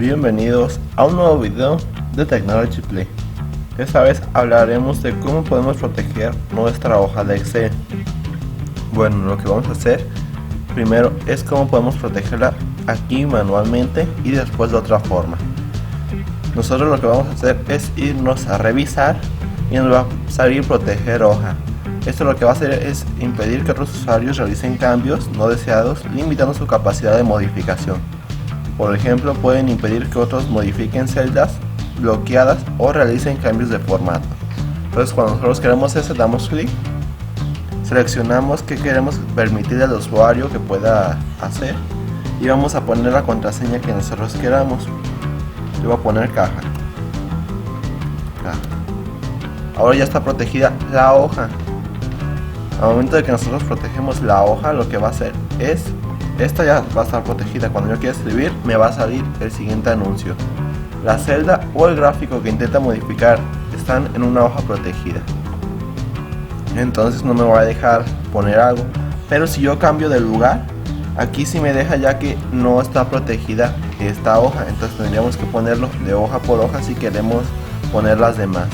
Bienvenidos a un nuevo video de Technology Play. Esta vez hablaremos de cómo podemos proteger nuestra hoja de Excel. Bueno, lo que vamos a hacer primero es cómo podemos protegerla aquí manualmente y después de otra forma. Nosotros lo que vamos a hacer es irnos a revisar y nos va a salir proteger hoja. Esto lo que va a hacer es impedir que otros usuarios realicen cambios no deseados, limitando su capacidad de modificación. Por ejemplo, pueden impedir que otros modifiquen celdas bloqueadas o realicen cambios de formato. Entonces, cuando nosotros queremos eso, damos clic, seleccionamos qué queremos permitirle al usuario que pueda hacer y vamos a poner la contraseña que nosotros queramos. Yo voy a poner caja. Ahora ya está protegida la hoja. Al momento de que nosotros protegemos la hoja, lo que va a hacer es, esta ya va a estar protegida. Cuando yo quiera escribir, me va a salir el siguiente anuncio: la celda o el gráfico que intenta modificar están en una hoja protegida. Entonces no me va a dejar poner algo. Pero si yo cambio de lugar, aquí sí me deja, ya que no está protegida esta hoja. Entonces tendríamos que ponerlo de hoja por hoja si queremos poner las demás.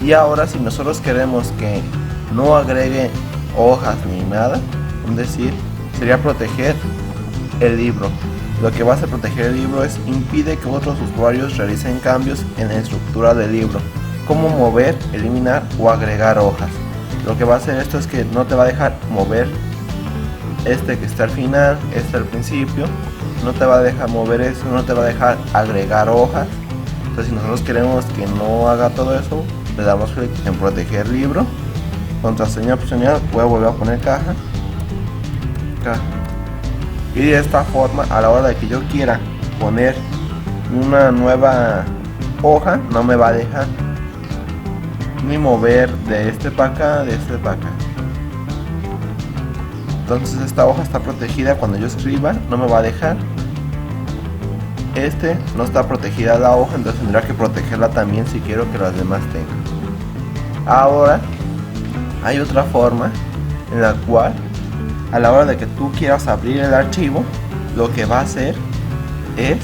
Y ahora, si nosotros queremos que no agregue hojas ni nada, es decir, sería proteger el libro. Lo que va a hacer proteger el libro es impide que otros usuarios realicen cambios en la estructura del libro, como mover, eliminar o agregar hojas. Lo que va a hacer esto es que no te va a dejar mover este que está al final, este al principio, no te va a dejar mover eso, no te va a dejar agregar hojas. Entonces, si nosotros queremos que no haga todo eso, le damos clic en proteger libro, contraseña opcional, voy a volver a poner caja. Y de esta forma, a la hora de que yo quiera poner una nueva hoja, no me va a dejar ni mover de este para acá, de este para acá. Entonces esta hoja está protegida. Cuando yo escriba, no me va a dejar. No está protegida la hoja, entonces tendrá que protegerla también si quiero que las demás tengan. Ahora hay otra forma en la cual, a la hora de que tú quieras abrir el archivo, lo que va a hacer es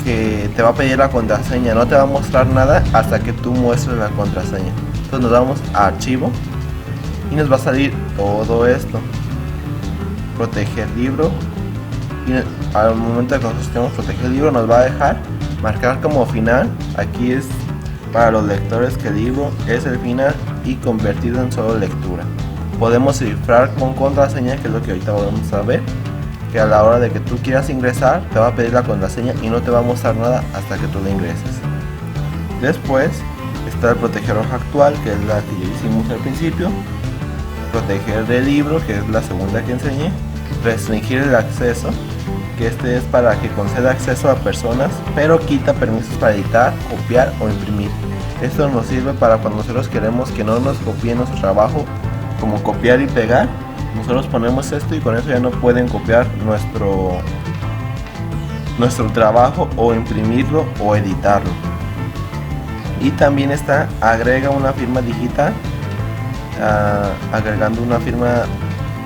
que te va a pedir la contraseña. No te va a mostrar nada hasta que tú muestres la contraseña. Entonces nos vamos a archivo y nos va a salir todo esto: proteger libro. Y al momento de que nosotros queremos proteger el libro, nos va a dejar marcar como final. Aquí es para los lectores que el libro es el final y convertido en solo lectura. Podemos cifrar con contraseña, que es lo que ahorita vamos a ver, que a la hora de que tú quieras ingresar te va a pedir la contraseña y no te va a mostrar nada hasta que tú la ingreses. Después está el proteger hoja actual, que es la que ya hicimos al principio. Proteger el libro, que es la segunda que enseñé. Restringir el acceso, que este es para que conceda acceso a personas, pero quita permisos para editar, copiar o imprimir. Esto nos sirve para cuando nosotros queremos que no nos copien nuestro trabajo, como copiar y pegar. Nosotros ponemos esto y con eso ya no pueden copiar nuestro trabajo o imprimirlo o editarlo. Y también está agrega una firma digital, agregando una firma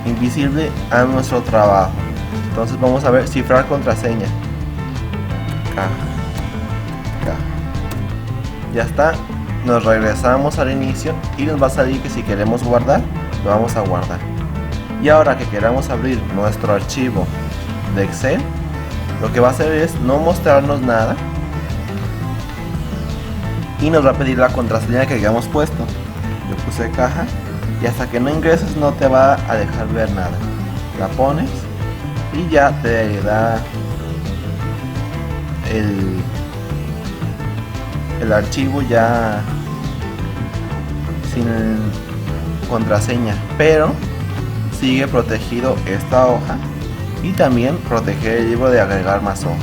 invisible a nuestro trabajo. Entonces vamos a ver cifrar contraseña. Ya está. Nos regresamos al inicio y nos va a salir que si queremos guardar, lo vamos a guardar. Y ahora que queramos abrir nuestro archivo de Excel, lo que va a hacer es no mostrarnos nada y nos va a pedir la contraseña que hayamos puesto. Yo puse caja y hasta que no ingreses no te va a dejar ver nada. La pones y ya te da el archivo ya sin contraseña, pero sigue protegido esta hoja y también proteger el libro de agregar más hojas.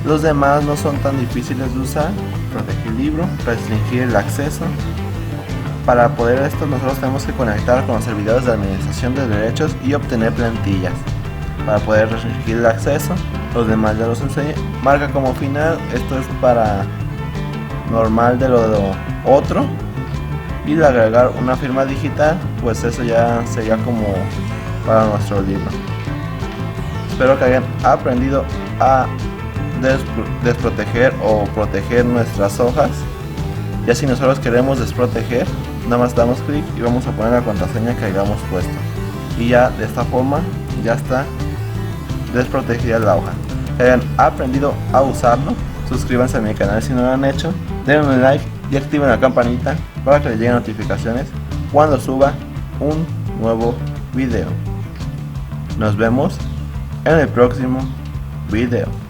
Los demás no son tan difíciles de usar. Proteger el libro, restringir el acceso. Para poder esto, nosotros tenemos que conectar con los servidores de administración de derechos y obtener plantillas. Para poder restringir el acceso, los demás ya los enseñé. Marca como final, esto es para normal de lo otro. Y de agregar una firma digital, pues eso ya sería como para nuestro libro. Espero que hayan aprendido a desproteger o proteger nuestras hojas. Ya si nosotros queremos desproteger, nada más damos clic y vamos a poner la contraseña que hayamos puesto, y ya de esta forma ya está desprotegida la hoja. Si hayan aprendido a usarlo, suscríbanse a mi canal si no lo han hecho, denle un like y activen la campanita para que les lleguen notificaciones cuando suba un nuevo video. Nos vemos en el próximo video.